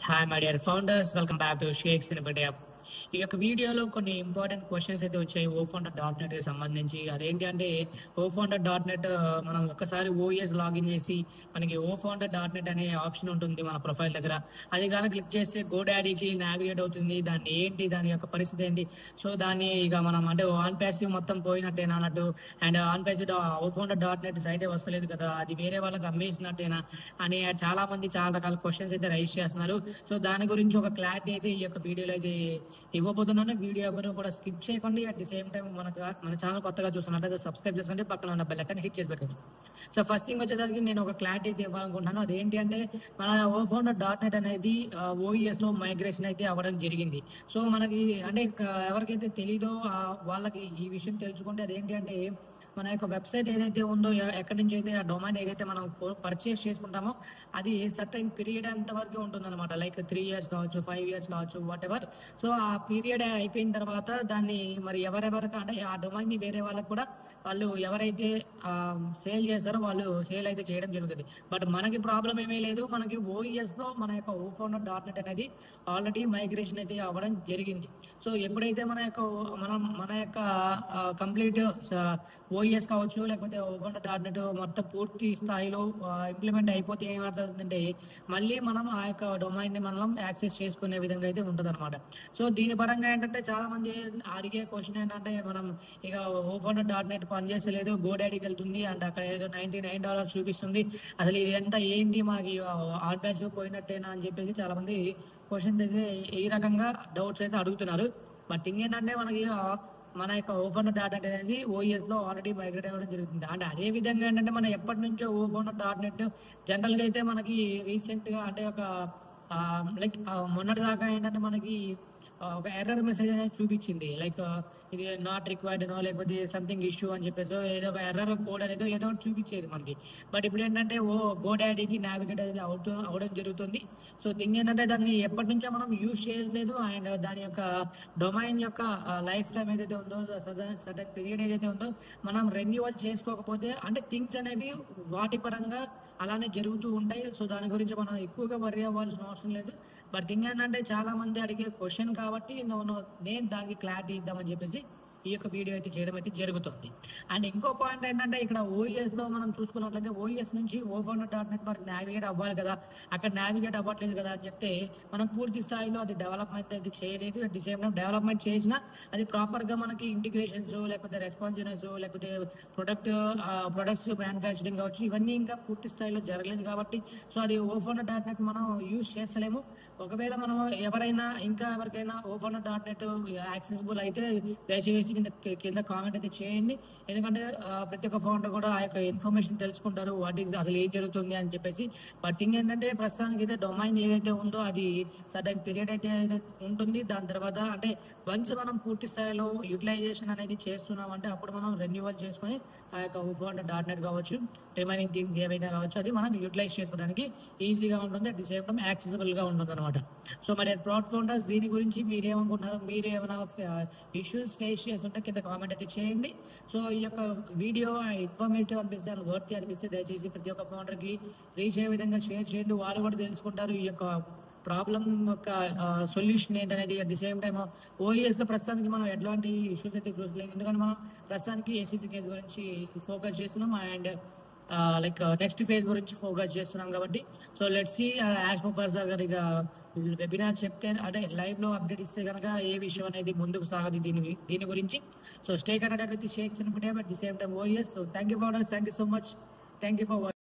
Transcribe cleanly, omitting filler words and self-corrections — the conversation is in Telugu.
Hi my dear founders, welcome back to shakes in India. ఈ యొక్క వీడియోలో కొన్ని ఇంపార్టెంట్ క్వశ్చన్స్ అయితే వచ్చాయి ఓఫౌండర్.net కి సంబంధించి. అదేంటి అంటే ఓఫౌండర్.net మనం ఒక్కసారి ఓఎస్ లాగిన్ చేసి మనకి ఓఫౌండర్.net అనే ఆప్షన్ ఉంటుంది మన ప్రొఫైల్ దగ్గర. అది కానీ క్లిక్ చేస్తే గోడాడీకి నావిగేట్ అవుతుంది. దాన్ని ఏంటి, దాని యొక్క పరిస్థితి ఏంటి, సో దాన్ని ఇక మనం అంటే ఆన్ ప్యాసివ్ మొత్తం పోయినట్టేనా అన్నట్టు, అండ్ ఆన్ ప్యాసివ్ ఓఫౌండర్.net సైటే వస్తలేదు కదా, అది వేరే వాళ్ళకి అమ్మేసినట్టేనా అని చాలా మంది చాలా రకాల క్వశ్చన్స్ అయితే రైజ్ చేస్తున్నారు. సో దాని గురించి ఒక క్లారిటీ అయితే ఈ యొక్క వీడియోలో అయితే ఇవ్వబోతున్నాను. వీడియో ఎవరు కూడా స్కిప్ చేయకండి. అట్ ది సేమ్ టైం మన ఛానల్ కొత్తగా చూస్తున్నట్లయితే సబ్స్క్రైబ్ చేసుకోండి, పక్కన ఉన్న బెల్ ఐకాన్ హిట్ చేసి పెట్టండి. సో ఫస్ట్ థింగ్ వచ్చేసరికి నేను ఒక క్లారిటీ అయితే ఇవ్వాలనుకుంటున్నాను. అదేంటి అంటే మన ఓఫౌండర్.net అనేది ఓఈఎస్ లో మైగ్రేషన్ అయితే అవ్వడం జరిగింది. సో మనకి అంటే ఎవరికైతే తెలీదో వాళ్ళకి ఈ విషయం తెలుసుకుంటే అదేంటి అంటే మన యొక్క వెబ్సైట్ ఏదైతే ఉందో, ఎక్కడి నుంచి అయితే ఆ డొమైన్ ఏదైతే మనం పర్చేస్ చేసుకుంటామో అది సర్టైన్ పీరియడ్ అంత వరకు ఉంటుంది అనమాట. లైక్ 3 years కావచ్చు, 5 years కావచ్చు, వాట్ ఎవర్. సో ఆ పీరియడ్ అయిపోయిన తర్వాత దాన్ని మరి ఎవరెవరికి అంటే ఆ డొమైన్ ని వేరే వాళ్ళకి కూడా వాళ్ళు ఎవరైతే సేల్ చేస్తారో వాళ్ళు సేల్ అయితే చేయడం జరుగుతుంది. బట్ మనకి ప్రాబ్లం ఏమీ లేదు. మనకి ఓఈఎస్ లో మన యొక్క ఓఫౌండర్.net అనేది ఆల్రెడీ మైగ్రేషన్ అయితే అవ్వడం జరిగింది. సో ఎప్పుడైతే మన యొక్క కంప్లీట్ ఓఈఎస్ కావచ్చు లేకపోతే ఓఫౌండర్.net మొత్తం పూర్తి స్థాయిలో ఇంప్లిమెంట్ అయిపోతే ఏమవుతుందంటే మళ్ళీ మనం ఆ యొక్క డొమైన్ ని మనం యాక్సెస్ చేసుకునే విధంగా అయితే ఉంటుంది అనమాట. సో దీని పరంగా ఏంటంటే చాలా మంది అడిగే క్వశ్చన్ ఏంటంటే మనం ఇక ఓఫౌండర్.net పనిచేస్తలేదు, గోడాడీకి వెళ్తుంది అండ్ అక్కడ ఏదో $99 చూపిస్తుంది, అసలు ఇది ఎంత ఏంటి, మాకు ఆన్ ప్యాచ్ పోయినట్టేనా అని చెప్పేసి చాలా మంది క్వశ్చన్స్ అయితే ఈ రకంగా డౌట్స్ అయితే అడుగుతున్నారు. బట్ ఇంకేంటంటే మన యొక్క ఓఫౌండర్.net అనేది ఓఈఎస్ లో ఆల్రెడీ మైగ్రేట్ అవ్వడం జరుగుతుంది. అండ్ అదే విధంగా ఏంటంటే మనం ఎప్పటి నుంచో ఓఫౌండర్.net జనరల్ గా అయితే మనకి రీసెంట్ గా అంటే ఒక లైక్ మొన్నటి దాకా ఏంటంటే మనకి ఒక ఎర్రర్ మెసేజ్ అనేది చూపించింది. లైక్ ఇది నాట్ రిక్వైర్డ్ నో లేకపోతే సంథింగ్ ఇష్యూ అని చెప్పేసి ఏదో ఒక ఎర్రర్ కోడ్ అనేది ఏదో ఒకటి చూపించేది మనకి. బట్ ఇప్పుడు ఏంటంటే గోడాడీకి నావిగేట్ అనేది అవడం జరుగుతుంది. సో థింగ్ ఏంటంటే దాన్ని ఎప్పటి నుంచో మనం యూజ్ చేయలేదు. అండ్ దాని యొక్క డొమైన్ యొక్క లైఫ్ టైం ఏదైతే ఉందో, సర్టన్ పీరియడ్ ఏదైతే ఉందో మనం రెన్యువల్ చేసుకోకపోతే అంటే థింగ్స్ అనేవి వాటి పరంగా అలానే జరుగుతూ ఉంటాయి. సో దాని గురించి మనం ఎక్కువగా వర్రీ అవ్వాల్సిన అవసరం లేదు. బట్ థింగ్ ఏంటంటే చాలా మంది అడిగే క్వశ్చన్ కాబట్టి నేను దానికి క్లారిటీ ఇద్దామని చెప్పేసి ఈ యొక్క వీడియో అయితే చేయడం అయితే జరుగుతుంది. అండ్ ఇంకో పాయింట్ ఏంటంటే ఇక్కడ ఓఈఎస్ లో మనం చూసుకున్నట్లయితే ఓఈఎస్ నుంచి ఓఫౌండర్.net మరి నావిగేట్ అవ్వాలి కదా, అక్కడ నావిగేట్ అవ్వట్లేదు కదా అని చెప్తే మనం పూర్తి స్థాయిలో అది డెవలప్మెంట్ అయితే చేయలేదు. At the same time development చేసినా అది ప్రాపర్ గా మనకి ఇంటిగ్రేషన్స్ లేకపోతే రెస్పాన్సివ్నెస్ లేకపోతే ప్రొడక్ట్స్ మ్యానుఫ్యాక్చరింగ్ కావచ్చు, ఇవన్నీ ఇంకా పూర్తి స్థాయిలో జరగలేదు కాబట్టి సో అది ఓఫౌండర్.net మనం యూజ్ చేస్తలేము. ఒకవేళ మనం ఎవరికైనా ఓఫౌండర్.net యాక్సెసిబుల్ అయితే దయచేసి కింద కామెంట్ అయితే చేయండి. ఎందుకంటే ప్రతి ఒక్క ఫౌండర్ కూడా ఆ యొక్క ఇన్ఫర్మేషన్ తెలుసుకుంటారు, వాట్ ఈస్ అసలు ఏం జరుగుతుంది అని చెప్పేసి. బట్ థింగ్ ఏంటంటే ప్రస్తుతానికి అయితే డొమైన్ ఏదైతే ఉందో అది సర్టైన్ పీరియడ్ అయితే ఉంటుంది. దాని తర్వాత అంటే వన్స్ మనం పూర్తి స్థాయిలో యూటిలైజేషన్ అనేది చేస్తున్నాం అంటే అప్పుడు మనం రెన్యువల్ చేసుకొని ఆ యొక్క ఓఫౌండర్.net కావచ్చు, రిమైనింగ్ థింగ్స్ ఏవైనా కావచ్చు అది మనం యూటిలైజ్ చేసుకోవడానికి ఈజీగా ఉంటుంది. At the same time accessible గా ఉంటుంది అనమాట. సో మరి ప్రౌడ్ ఫౌండర్స్ దీని గురించి మీరేమనుకుంటున్నారు, మీరు ఏమైనా ఇష్యూస్ ఫేస్ చేస్తుంటే కింద కామెంట్ అయితే చేయండి. సో ఈ యొక్క వీడియో ఇన్ఫర్మేటివ్ అనిపిస్తే, వర్తీ అనిపిస్తే దయచేసి ప్రతి ఒక్క ఫౌండర్ కి రీచ్ అయ్యే విధంగా షేర్ చేయండి. వాళ్ళు కూడా తెలుసుకుంటారు ఈ యొక్క ప్రాబ్లం యొక్క సొల్యూషన్ ఏంటనేది. At the same time OES లో ప్రస్తుతానికి మనం ఎట్లాంటి ఇష్యూస్ అయితే చూడలేదు, ఎందుకంటే మనం ప్రస్తుతానికి ఏసీసీ కేసు గురించి ఫోకస్ చేస్తున్నాం అండ్ లైక్ నెక్స్ట్ ఫేజ్ గురించి ఫోకస్ చేస్తున్నాం కాబట్టి so let's see as professor గారు ఇక వెబినార్ చెప్తే అంటే లైవ్ లో అప్డేట్ ఇస్తే కనుక ఏ విషయం అనేది ముందుకు సాగదు దీని గురించి. So stay connected with shakes in India at the same time OS. So thank you founders, thank you so much, thank you for